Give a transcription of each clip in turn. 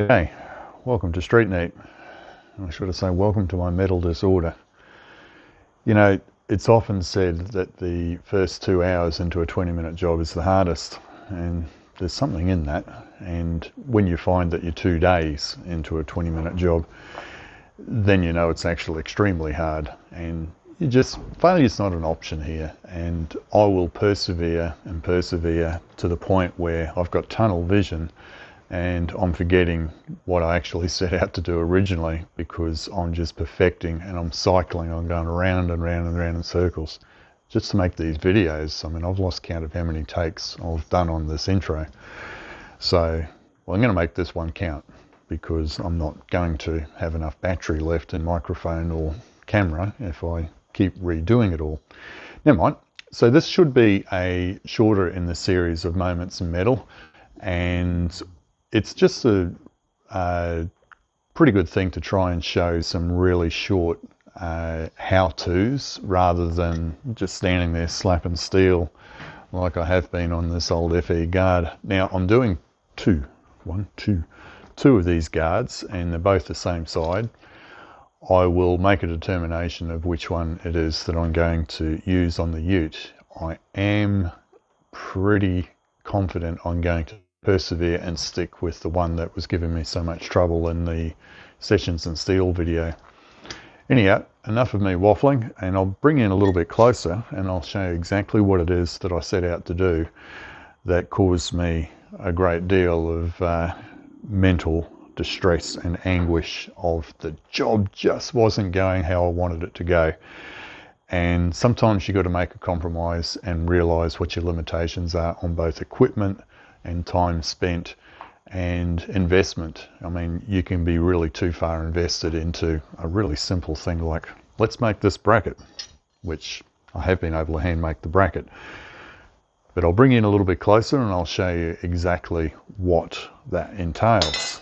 G'day, welcome to Street Neat. I should have said welcome to my metal disorder. You know, it's often said that the first 2 hours into a 20-minute job is the hardest, and there's something in that. And when you find that you're 2 days into a 20-minute job, then you know it's actually extremely hard, and failure's not an option here. And I will persevere and persevere to the point where I've got tunnel vision and I'm forgetting what I actually set out to do originally, because I'm just perfecting and I'm cycling. I'm going around and round and round in circles just to make these videos. I mean, I've lost count of how many takes I've done on this intro. So, well, I'm going to make this one count, because I'm not going to have enough battery left in microphone or camera if I keep redoing it all. Never mind. So this should be a shorter in the series of moments in metal, and it's just a pretty good thing to try and show some really short how-tos rather than just standing there slapping steel like I have been on this old FE guard. Now I'm doing two of these guards, and they're both the same side. I will make a determination of which one it is that I'm going to use on the Ute. I am pretty confident I'm going to persevere and stick with the one that was giving me so much trouble in the Sessions and Steel video. Anyhow, enough of me waffling, and I'll bring in a little bit closer and I'll show you exactly what it is that I set out to do that caused me a great deal of mental distress and anguish of the job just wasn't going how I wanted it to go. And sometimes you got to make a compromise and realize what your limitations are on both equipment and time spent and investment. I mean, you can be really too far invested into a really simple thing like, let's make this bracket, which I have been able to hand make the bracket. But I'll bring you in a little bit closer and I'll show you exactly what that entails.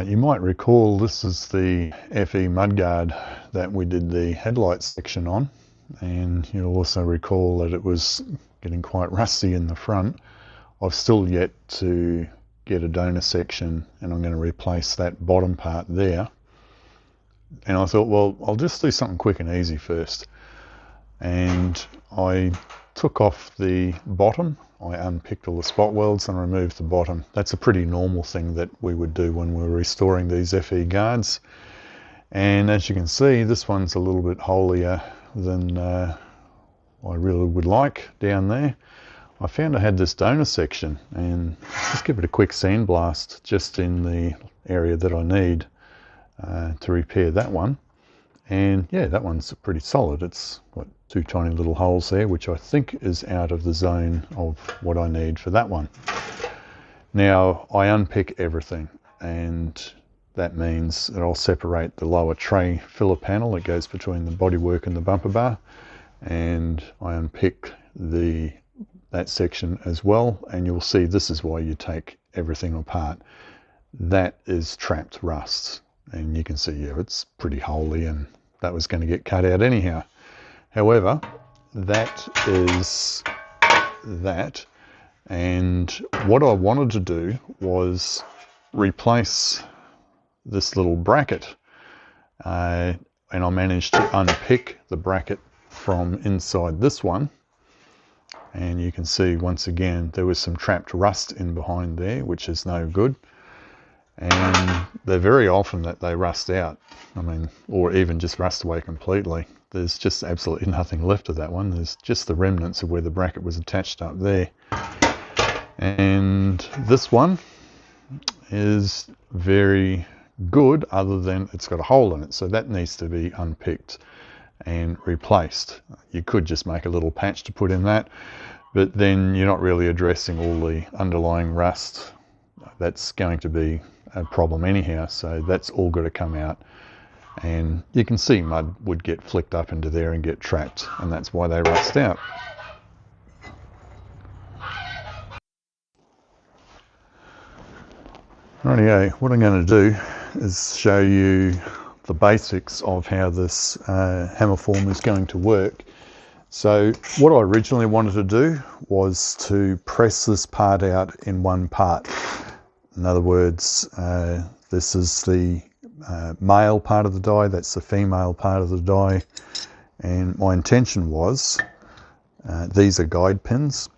You might recall this is the FE mudguard that we did the headlight section on, and you'll also recall that it was getting quite rusty in the front. I've still yet to get a donor section, and I'm going to replace that bottom part there. And I thought, well, I'll just do something quick and easy first. And I took off the bottom. I unpicked all the spot welds and removed the bottom. That's a pretty normal thing that we would do when we're restoring these FE guards. And as you can see, this one's a little bit holier than I really would like down there. I found I had this donor section, and just give it a quick sandblast just in the area that I need to repair that one. And yeah, that one's pretty solid. It's got 2 tiny little holes there, which I think is out of the zone of what I need for that one. Now I unpick everything, and that means that I'll separate the lower tray filler panel that goes between the bodywork and the bumper bar, and I unpick that section as well. And you'll see this is why you take everything apart. That is trapped rust. And you can see, yeah, it's pretty holy, and that was going to get cut out anyhow. However, that is that. And what I wanted to do was replace this little bracket. And I managed to unpick the bracket from inside this one. And you can see, once again, there was some trapped rust in behind there, which is no good. And they're very often that they rust out, I mean, or even just rust away completely. There's just absolutely nothing left of that one. There's just the remnants of where the bracket was attached up there. And this one is very good, other than it's got a hole in it, so that needs to be unpicked and replaced. You could just make a little patch to put in that, but then you're not really addressing all the underlying rust. That's going to be a problem anyhow, so that's all got to come out. And you can see mud would get flicked up into there and get trapped, and that's why they rust out. Rightio, what I'm going to do is show you the basics of how this hammer form is going to work. So what I originally wanted to do was to press this part out in one part. In other words, this is the male part of the die, that's the female part of the die, and my intention was, these are guide pins,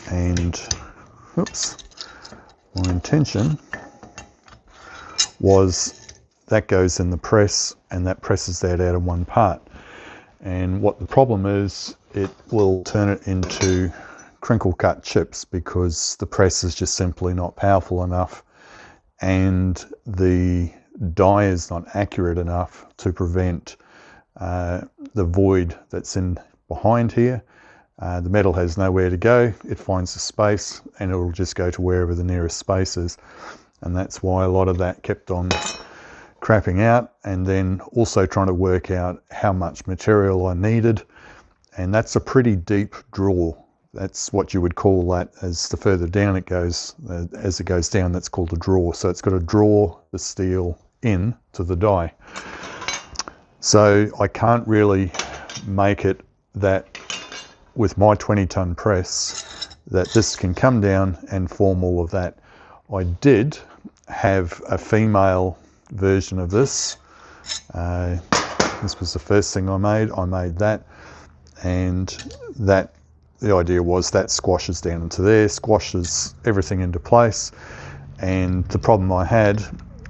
and my intention was that goes in the press and that presses that out in one part. And what the problem is, it will turn it into crinkle cut chips because the press is just simply not powerful enough and the die is not accurate enough to prevent the void that's in behind here. The metal has nowhere to go, it finds a space and it will just go to wherever the nearest space is, and that's why a lot of that kept on crapping out, and then also trying to work out how much material I needed, and that's a pretty deep draw. That's what you would call that. As the further down it goes, as it goes down, that's called a draw. So it's got to draw the steel in to the die. So I can't really make it that with my 20-ton press that this can come down and form all of that. I did have a female version of this. This was the first thing I made. I made that, and that the idea was that squashes down into there, squashes everything into place. And the problem I had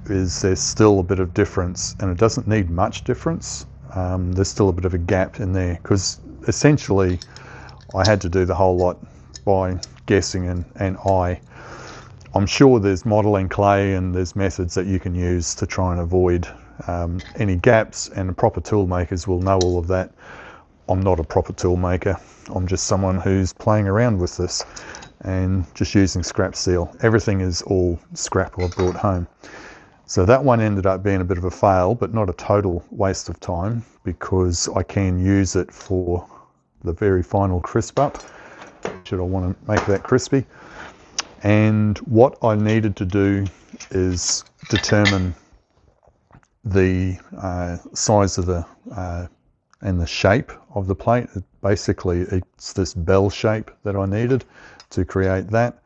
is there's still a bit of difference, and it doesn't need much difference. There's still a bit of a gap in there because essentially I had to do the whole lot by guessing and eye. I'm sure there's modelling clay and there's methods that you can use to try and avoid any gaps, and the proper tool makers will know all of that. I'm not a proper tool maker. I'm just someone who's playing around with this and just using scrap steel. Everything is all scrap I brought home. So that one ended up being a bit of a fail, but not a total waste of time because I can use it for the very final crisp up, should I want to make that crispy. And what I needed to do is determine the size of the and the shape of the plate. Basically, it's this bell shape that I needed to create that.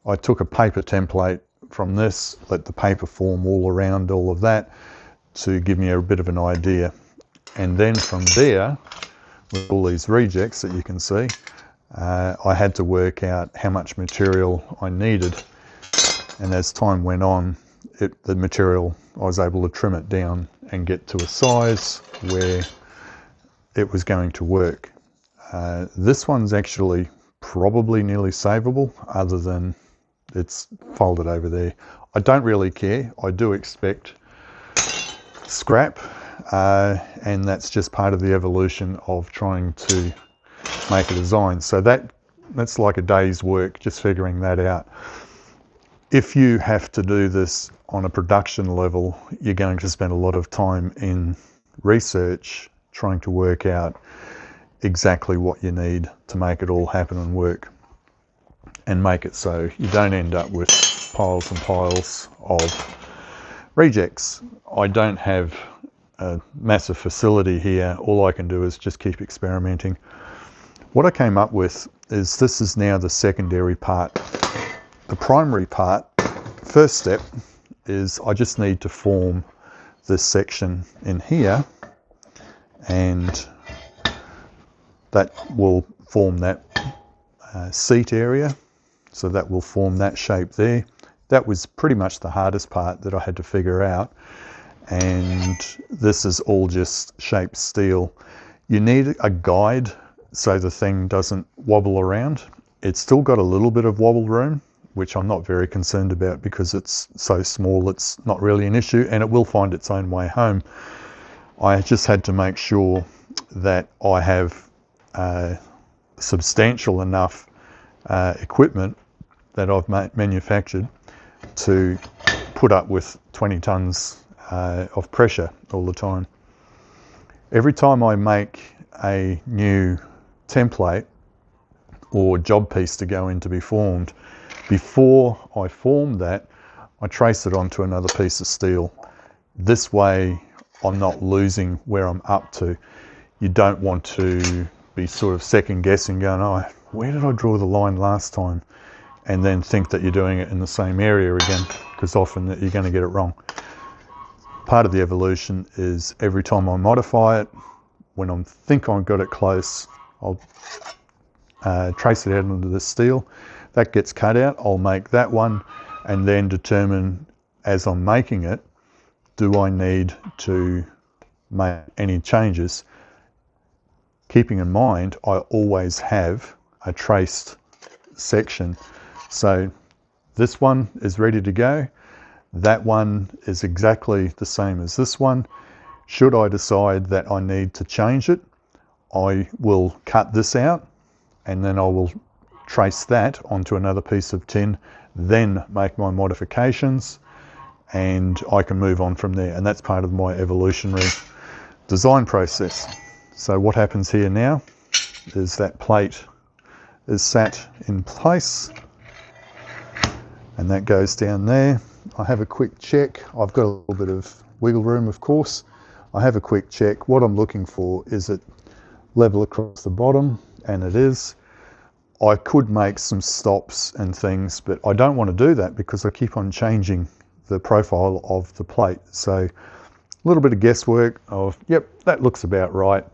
I took a paper template from this, let the paper form all around all of that to give me a bit of an idea. And then from there, with all these rejects that you can see, I had to work out how much material I needed. And as time went on, the material, I was able to trim it down and get to a size where it was going to work. This one's actually probably nearly savable, other than it's folded over there. I don't really care. I do expect scrap, and that's just part of the evolution of trying to make a design. So that's like a day's work, just figuring that out. If you have to do this on a production level, you're going to spend a lot of time in research trying to work out exactly what you need to make it all happen and work, and make it so you don't end up with piles and piles of rejects. I don't have a massive facility here. All I can do is just keep experimenting. What I came up with is this is now the secondary part. The primary part, first step, is I just need to form this section in here, and that will form that seat area. So that will form that shape there. That was pretty much the hardest part that I had to figure out. And this is all just shaped steel. You need a guide so the thing doesn't wobble around. It's still got a little bit of wobble room, which I'm not very concerned about because it's so small, it's not really an issue, and it will find its own way home. I just had to make sure that I have substantial enough equipment that I've manufactured to put up with 20 tons of pressure all the time. Every time I make a new template or job piece to go in to be formed, before I form that, I trace it onto another piece of steel. This way I'm not losing where I'm up to. You don't want to be sort of second guessing, going, oh, where did I draw the line last time? And then think that you're doing it in the same area again, because often you're going to get it wrong. Part of the evolution is every time I modify it, when I think I've got it close, I'll trace it out into the steel. That gets cut out. I'll make that one and then determine as I'm making it, do I need to make any changes? Keeping in mind, I always have a traced section. So this one is ready to go. That one is exactly the same as this one. Should I decide that I need to change it, I will cut this out and then I will trace that onto another piece of tin, then make my modifications, and I can move on from there. And that's part of my evolutionary design process. So what happens here now is that plate is sat in place and that goes down there. I have a quick check. I've got a little bit of wiggle room, of course. I have a quick check. What I'm looking for is it level across the bottom, and it is. I could make some stops and things, but I don't want to do that because I keep on changing the profile of the plate. So a little bit of guesswork of, yep, that looks about right.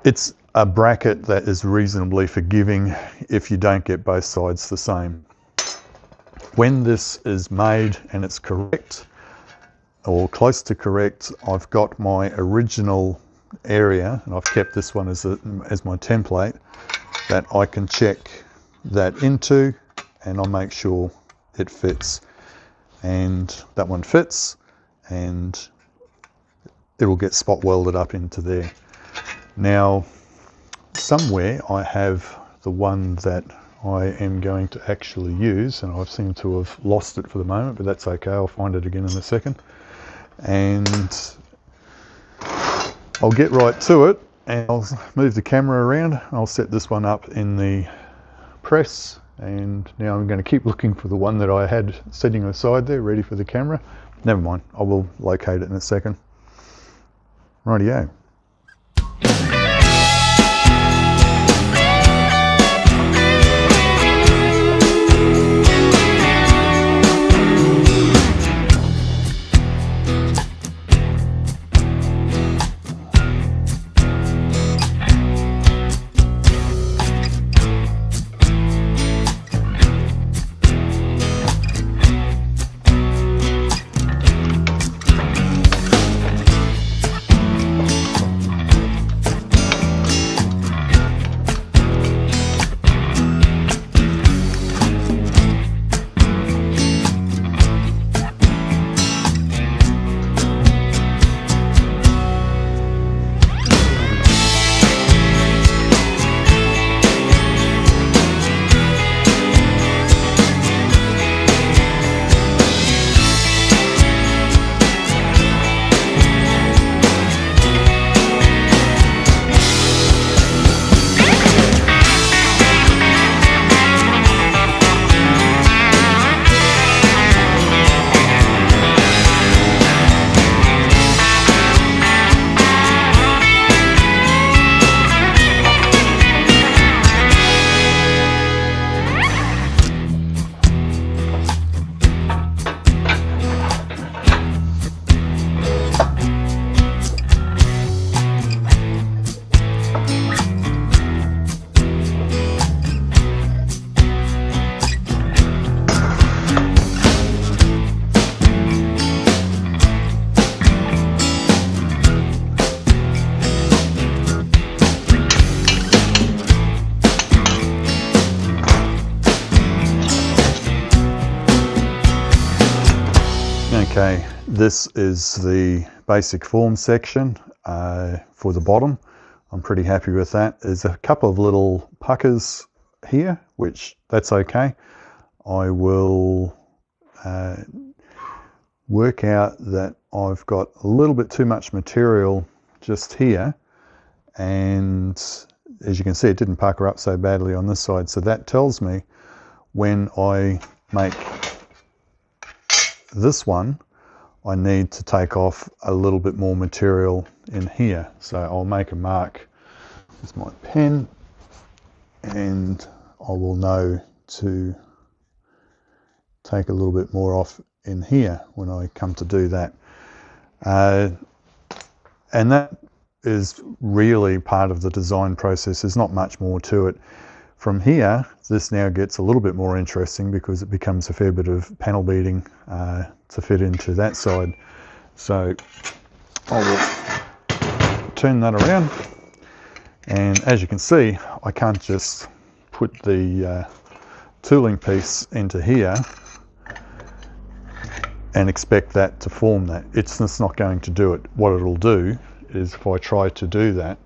It's a bracket that is reasonably forgiving if you don't get both sides the same. When this is made and it's correct, or close to correct, I've got my original area, and I've kept this one as my template, that I can check that into, and I'll make sure it fits. And that one fits, and it'll get spot welded up into there. Now, somewhere I have the one that I am going to actually use, and I seem to have lost it for the moment, but that's okay, I'll find it again in a second. And I'll get right to it, and I'll move the camera around. I'll set this one up in the press, and now I'm going to keep looking for the one that I had sitting aside there, ready for the camera. Never mind, I will locate it in a second. Rightio. Okay, this is the basic form section for the bottom. I'm pretty happy with that. There's a couple of little puckers here, which that's okay. I will work out that I've got a little bit too much material just here, and as you can see, it didn't pucker up so badly on this side. So that tells me when I make this one, I need to take off a little bit more material in here. So I'll make a mark Here's my pen, and I will know to take a little bit more off in here when I come to do that. And that is really part of the design process. There's not much more to it. From here, this now gets a little bit more interesting because it becomes a fair bit of panel beading to fit into that side. So I will turn that around, and as you can see, I can't just put the tooling piece into here and expect that to form that. It's just not going to do it. What it'll do is, if I try to do that,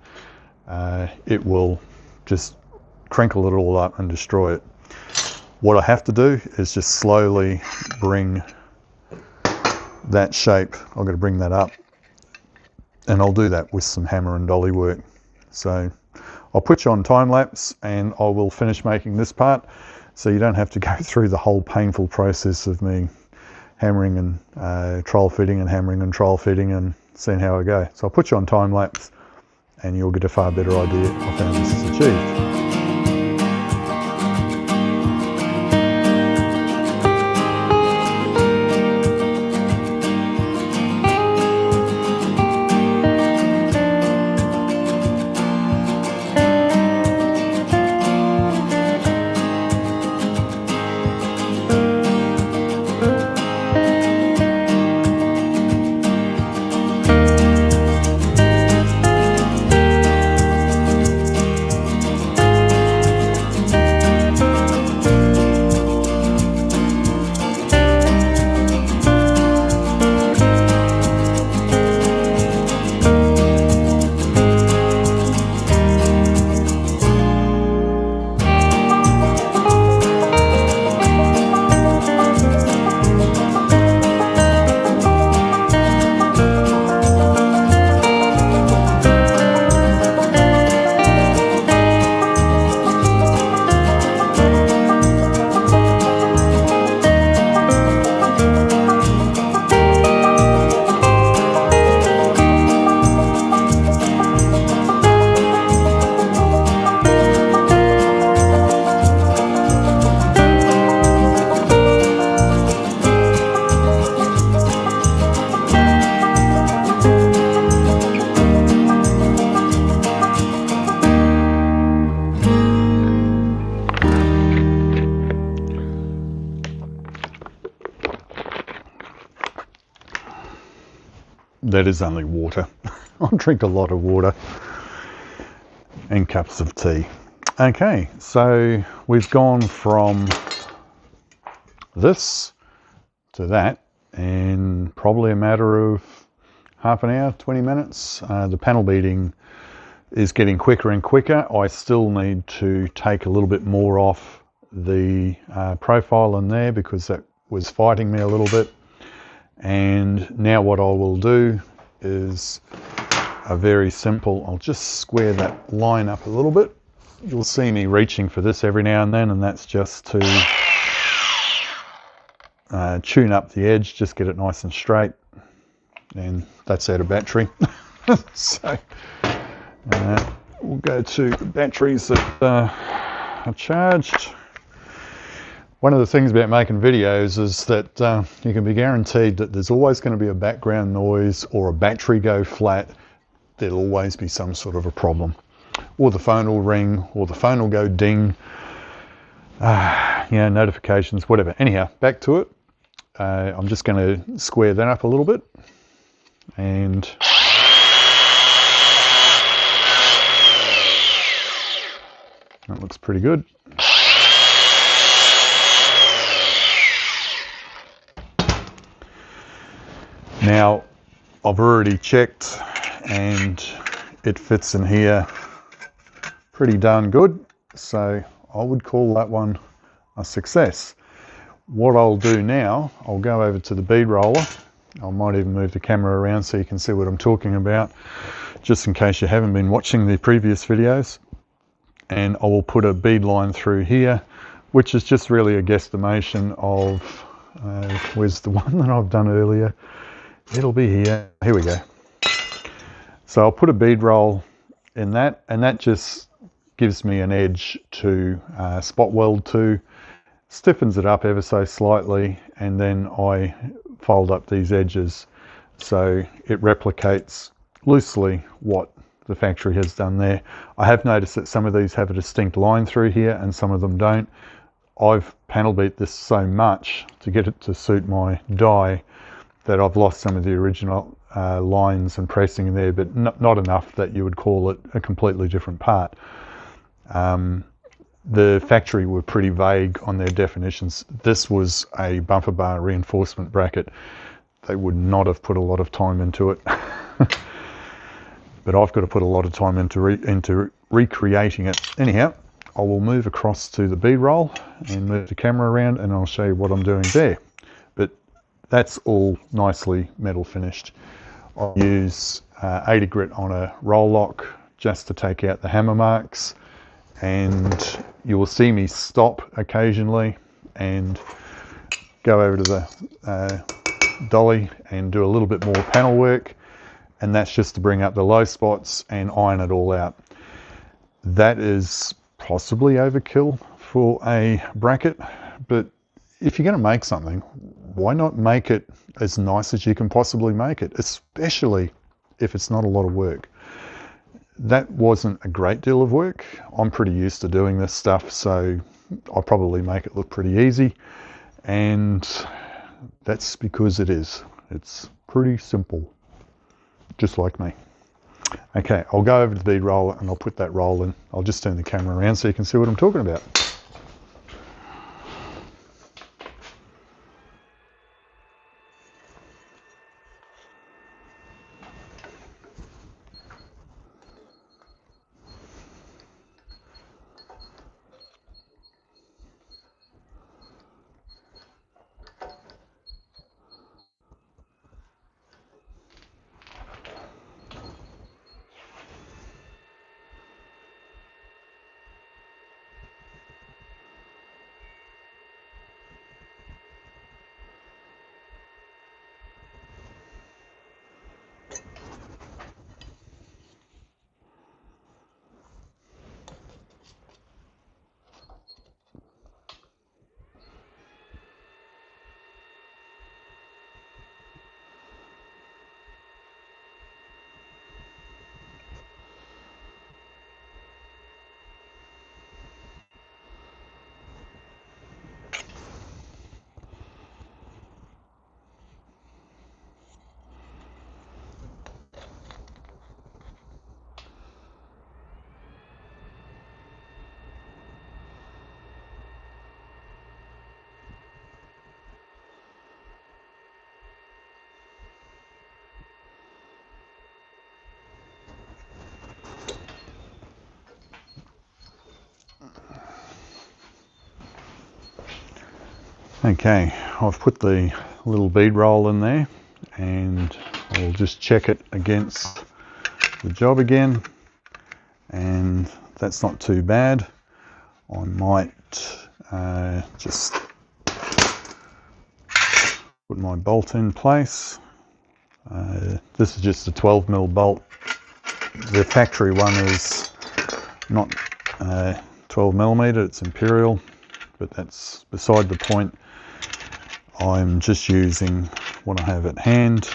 it will just crinkle it all up and destroy it. What I have to do is just slowly bring that shape. I've got to bring that up, and I'll do that with some hammer and dolly work. So I'll put you on time lapse, and I will finish making this part, so you don't have to go through the whole painful process of me hammering and trial fitting and hammering and trial fitting and seeing how I go. So I'll put you on time lapse, and you'll get a far better idea of how this is achieved. That is only water. I drink a lot of water and cups of tea. Okay, so we've gone from this to that in probably a matter of half an hour, 20 minutes. The panel beading is getting quicker and quicker. I still need to take a little bit more off the profile in there because that was fighting me a little bit. And now what I will do is a very simple, I'll just square that line up a little bit. You'll see me reaching for this every now and then, and that's just to tune up the edge, just get it nice and straight. And that's out of battery. So we'll go to batteries that are charged. One of the things about making videos is that you can be guaranteed that there's always going to be a background noise or a battery go flat. There'll always be some sort of a problem. Or the phone will ring, or the phone will go ding. Notifications, whatever. Anyhow, back to it. I'm just going to square that up a little bit. And that looks pretty good. Now, I've already checked and it fits in here pretty darn good, so I would call that one a success. What I'll do now, I'll go over to the bead roller. I might even move the camera around so you can see what I'm talking about, just in case you haven't been watching the previous videos. And I will put a bead line through here, which is just really a guesstimation of, where's the one that I've done earlier? It'll be here. Here we go. So I'll put a bead roll in that, and that just gives me an edge to spot weld to, stiffens it up ever so slightly, and then I fold up these edges so it replicates loosely what the factory has done there. I have noticed that some of these have a distinct line through here and some of them don't. I've panel beat this so much to get it to suit my die that I've lost some of the original lines and pressing there, but not enough that you would call it a completely different part. The factory were pretty vague on their definitions. This was a bumper bar reinforcement bracket. They would not have put a lot of time into it. But I've got to put a lot of time into recreating it. Anyhow, I will move across to the B-roll and move the camera around, and I'll show you what I'm doing there. But that's all nicely metal finished. I'll use 80 grit on a roll lock just to take out the hammer marks, and you will see me stop occasionally and go over to the dolly and do a little bit more panel work, and that's just to bring up the low spots and iron it all out. That is possibly overkill for a bracket, but if you're going to make something, why not make it as nice as you can possibly make it, especially if it's not a lot of work. That wasn't a great deal of work. I'm pretty used to doing this stuff, so I'll probably make it look pretty easy, and that's because it is. It's pretty simple, just like me. Okay, I'll go over to the bead roller and I'll put that roll in. I'll just turn the camera around so you can see what I'm talking about. Okay, I've put the little bead roll in there and I'll just check it against the job again, and that's not too bad. I might just put my bolt in place. This is just a 12mm bolt. The factory one is not 12mm, it's imperial, but that's beside the point. I'm just using what I have at hand,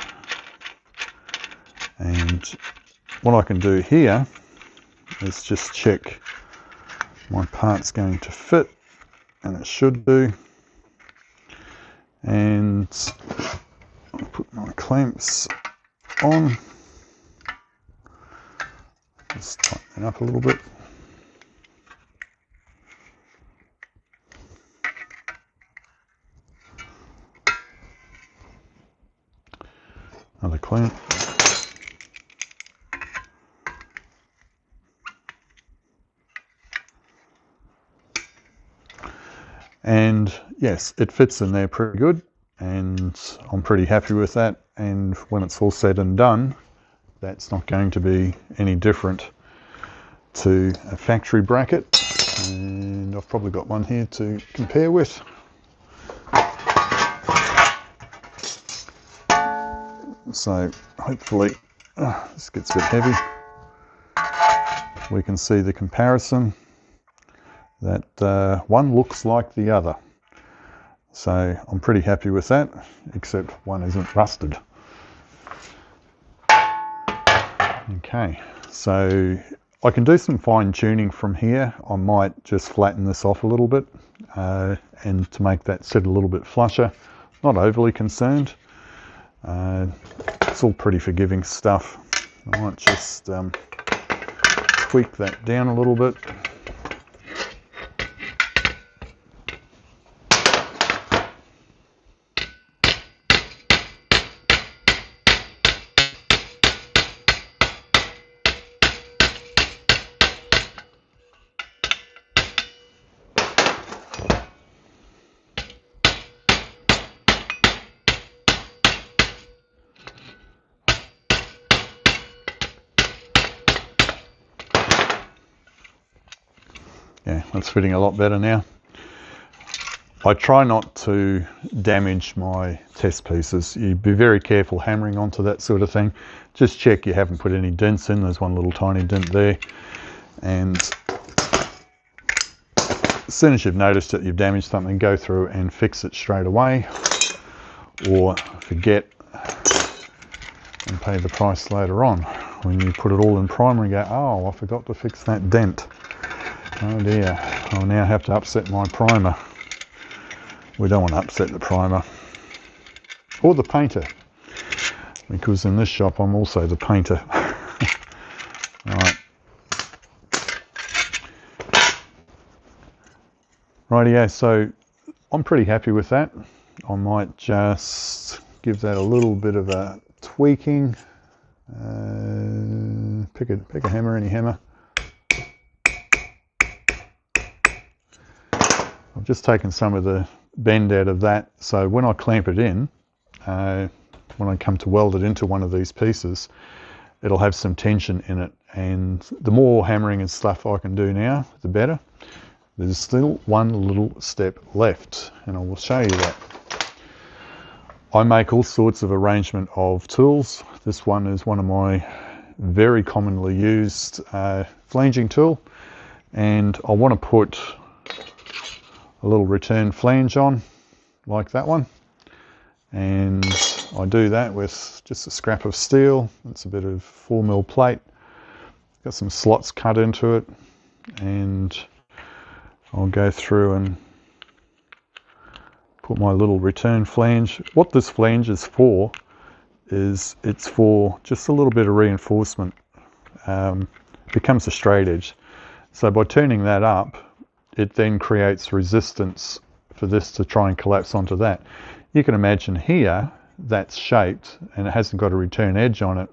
and what I can do here is just check my part's going to fit, and it should do, and I'll put my clamps on, just tighten it up a little bit. Another clamp. And yes, it fits in there pretty good, and I'm pretty happy with that. And when it's all said and done, that's not going to be any different to a factory bracket. And I've probably got one here to compare with. So hopefully, this gets a bit heavy. we can see the comparison that one looks like the other. So I'm pretty happy with that, except one isn't rusted. Okay, so I can do some fine tuning from here. I might just flatten this off a little bit and to make that sit a little bit flusher. Not overly concerned. It's all pretty forgiving stuff. I might just tweak that down a little bit. Yeah, that's fitting a lot better now. I try not to damage my test pieces. You be very careful hammering onto that sort of thing. Just check you haven't put any dents in. There's one little tiny dent there. And as soon as you've noticed that you've damaged something, go through and fix it straight away, or forget and pay the price later on when you put it all in primer and go, oh, I forgot to fix that dent. Oh dear, I'll now have to upset my primer. We don't want to upset the primer or the painter, because in this shop I'm also the painter. Right. Rightio, so I'm pretty happy with that. I might just give that a little bit of a tweaking. Pick a hammer, any hammer. I've just taken some of the bend out of that, so when I clamp it in, when I come to weld it into one of these pieces, it'll have some tension in it, and the more hammering and stuff I can do now, the better. There's still one little step left, and I will show you that. I make all sorts of arrangement of tools. This one is one of my very commonly used flanging tool, and I want to put a little return flange on like that one, and I do that with just a scrap of steel. It's a bit of 4mm plate, got some slots cut into it, and I'll go through and put my little return flange. What this flange is for is it's for just a little bit of reinforcement. Becomes a straight edge, so by turning that up, it then creates resistance for this to try and collapse onto that. You can imagine here that's shaped and it hasn't got a return edge on it.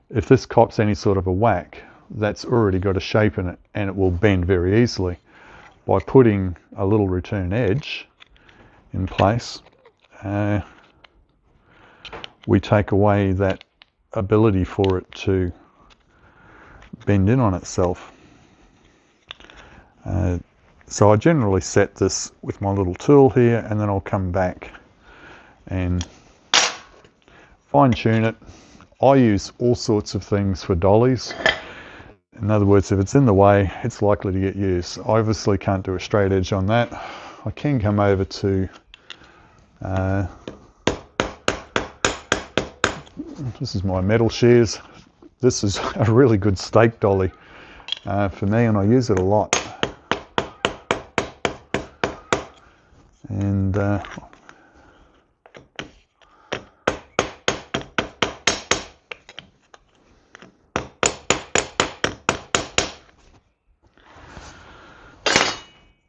If this cops any sort of a whack, that's already got a shape in it and it will bend very easily. By putting a little return edge in place, we take away that ability for it to bend in on itself. So I generally set this with my little tool here, and then I'll come back and fine tune it. I use all sorts of things for dollies. In other words, if it's in the way, it's likely to get used. I obviously can't do a straight edge on that. I can come over to this is my metal shears. This is a really good stake dolly for me, and I use it a lot. And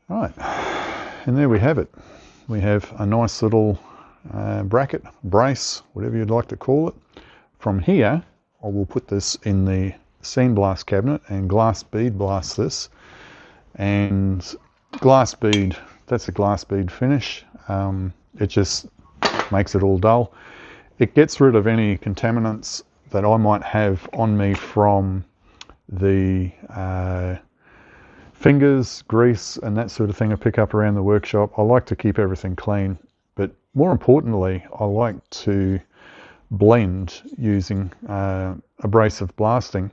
right, and there we have it. We have a nice little bracket, brace, whatever you'd like to call it. From here, I will put this in the seam blast cabinet and glass bead blast this. And glass bead, that's a glass bead finish. It just makes it all dull. It gets rid of any contaminants that I might have on me from the fingers, grease, and that sort of thing I pick up around the workshop. I like to keep everything clean, but more importantly, I like to blend using abrasive blasting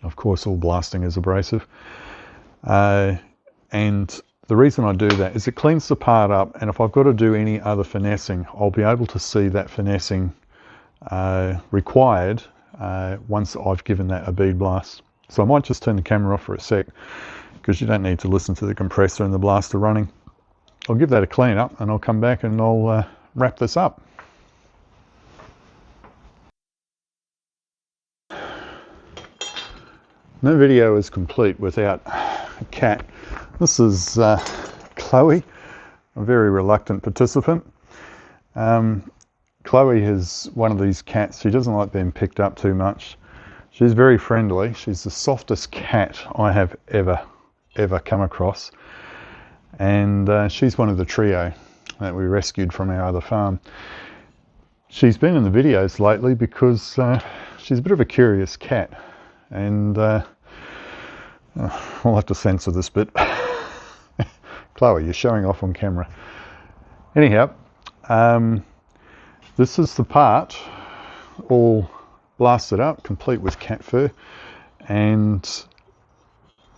Of course, all blasting is abrasive. And the reason I do that is it cleans the part up, and if I've got to do any other finessing, I'll be able to see that finessing required once I've given that a bead blast. So I might just turn the camera off for a sec, because you don't need to listen to the compressor and the blaster running. I'll give that a clean up and I'll come back and I'll wrap this up. No video is complete without a cat. This is Chloe, a very reluctant participant. Chloe is one of these cats. She doesn't like being picked up too much. She's very friendly. She's the softest cat I have ever come across. And she's one of the trio that we rescued from our other farm. She's been in the videos lately because she's a bit of a curious cat. And I'll have to censor this bit. Chloe, you're showing off on camera. Anyhow, this is the part all blasted up, complete with cat fur, and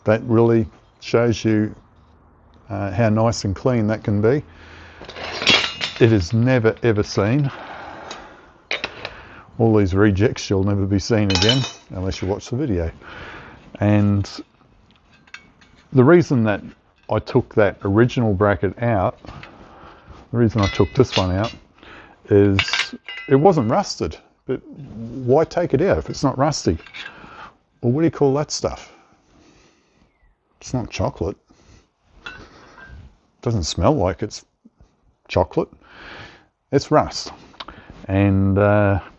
that really shows you how nice and clean that can be. It is never ever seen. All these rejects you'll never be seen again unless you watch the video. And the reason that I took that original bracket out, the reason I took this one out, is it wasn't rusted. But why take it out if it's not rusty? Well, what do you call that stuff? It's not chocolate. It doesn't smell like it's chocolate. It's rust. And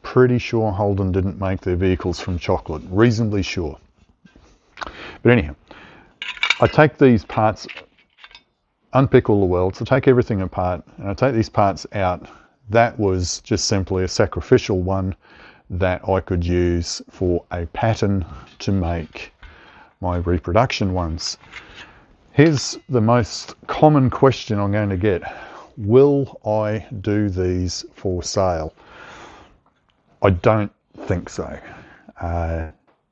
pretty sure Holden didn't make their vehicles from chocolate. Reasonably sure. But anyhow, I take these parts, unpick all the welds, I take everything apart, and I take these parts out. That was just simply a sacrificial one that I could use for a pattern to make my reproduction ones. Here's the most common question I'm going to get. Will I do these for sale? I don't think so.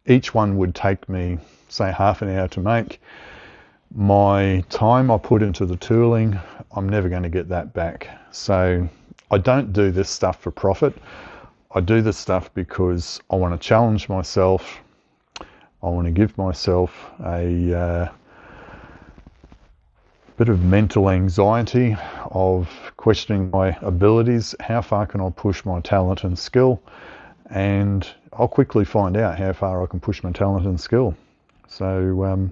Each one would take me, say, half an hour to make. My time I put into the tooling, I'm never going to get that back. So I don't do this stuff for profit. I do this stuff because I want to challenge myself. I want to give myself a bit of mental anxiety of questioning my abilities. How far can I push my talent and skill? And I'll quickly find out how far I can push my talent and skill. So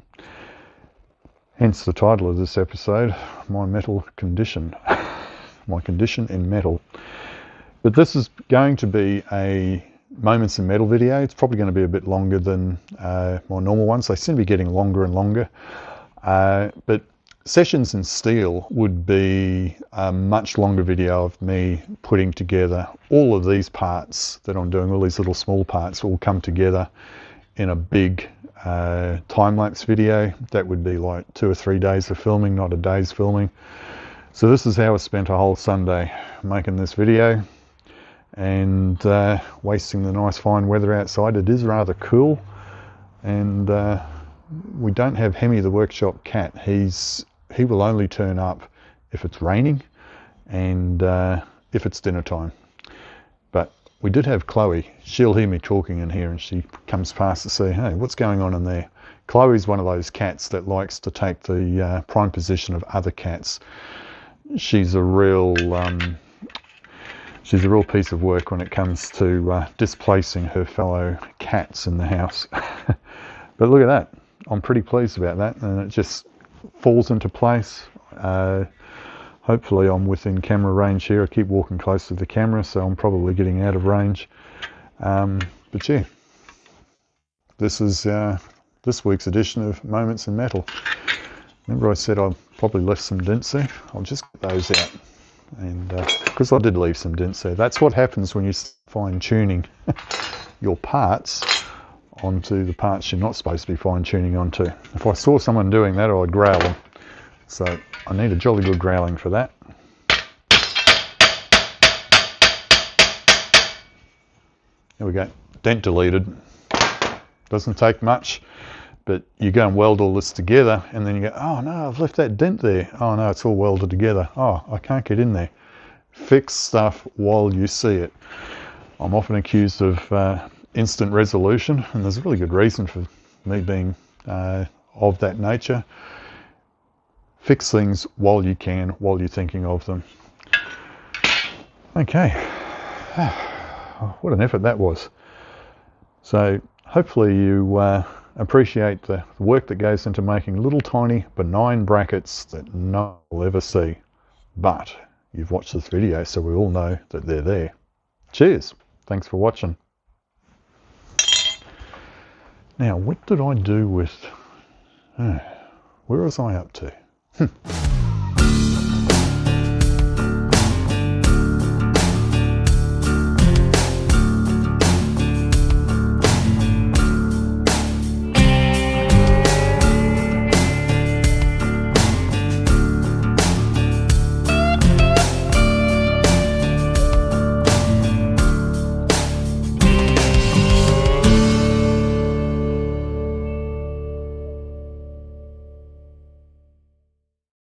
hence the title of this episode, My Metal Condition. My condition in metal. But this is going to be a Moments in Metal video. It's probably going to be a bit longer than my normal ones. They seem to be getting longer and longer. But Sessions in Steel would be a much longer video of me putting together all of these parts that I'm doing, all these little small parts all come together in a big time-lapse video. That would be like 2 or 3 days of filming, not a day's filming. So this is how I spent a whole Sunday making this video and wasting the nice fine weather outside. It is rather cool, and we don't have Hemi the workshop cat. He will only turn up if it's raining and if it's dinner time. But we did have Chloe. She'll hear me talking in here and she comes past to say, hey, what's going on in there? Chloe's one of those cats that likes to take the prime position of other cats. She's a real piece of work when it comes to displacing her fellow cats in the house. But look at that. I'm pretty pleased about that, and it just falls into place. Hopefully I'm within camera range here. I keep walking close to the camera, so I'm probably getting out of range. But yeah, this is this week's edition of Moments in Metal. Remember I said I probably left some dents there? I'll just get those out. And because I did leave some dents there. That's what happens when you fine tuning your parts onto the parts you're not supposed to be fine tuning onto. If I saw someone doing that, I'd growl them. So I need a jolly good growling for that. There we go, dent deleted. Doesn't take much, but you go and weld all this together, and then you go, oh no, I've left that dent there. Oh no, it's all welded together. Oh, I can't get in there. Fix stuff while you see it. I'm often accused of instant resolution, and there's a really good reason for me being of that nature. Fix things while you can, while you're thinking of them. Okay, what an effort that was. So hopefully you appreciate the work that goes into making little tiny benign brackets that no one will ever see. But you've watched this video, so we all know that they're there. Cheers. Thanks for watching. Now, what did I do with... where was I up to?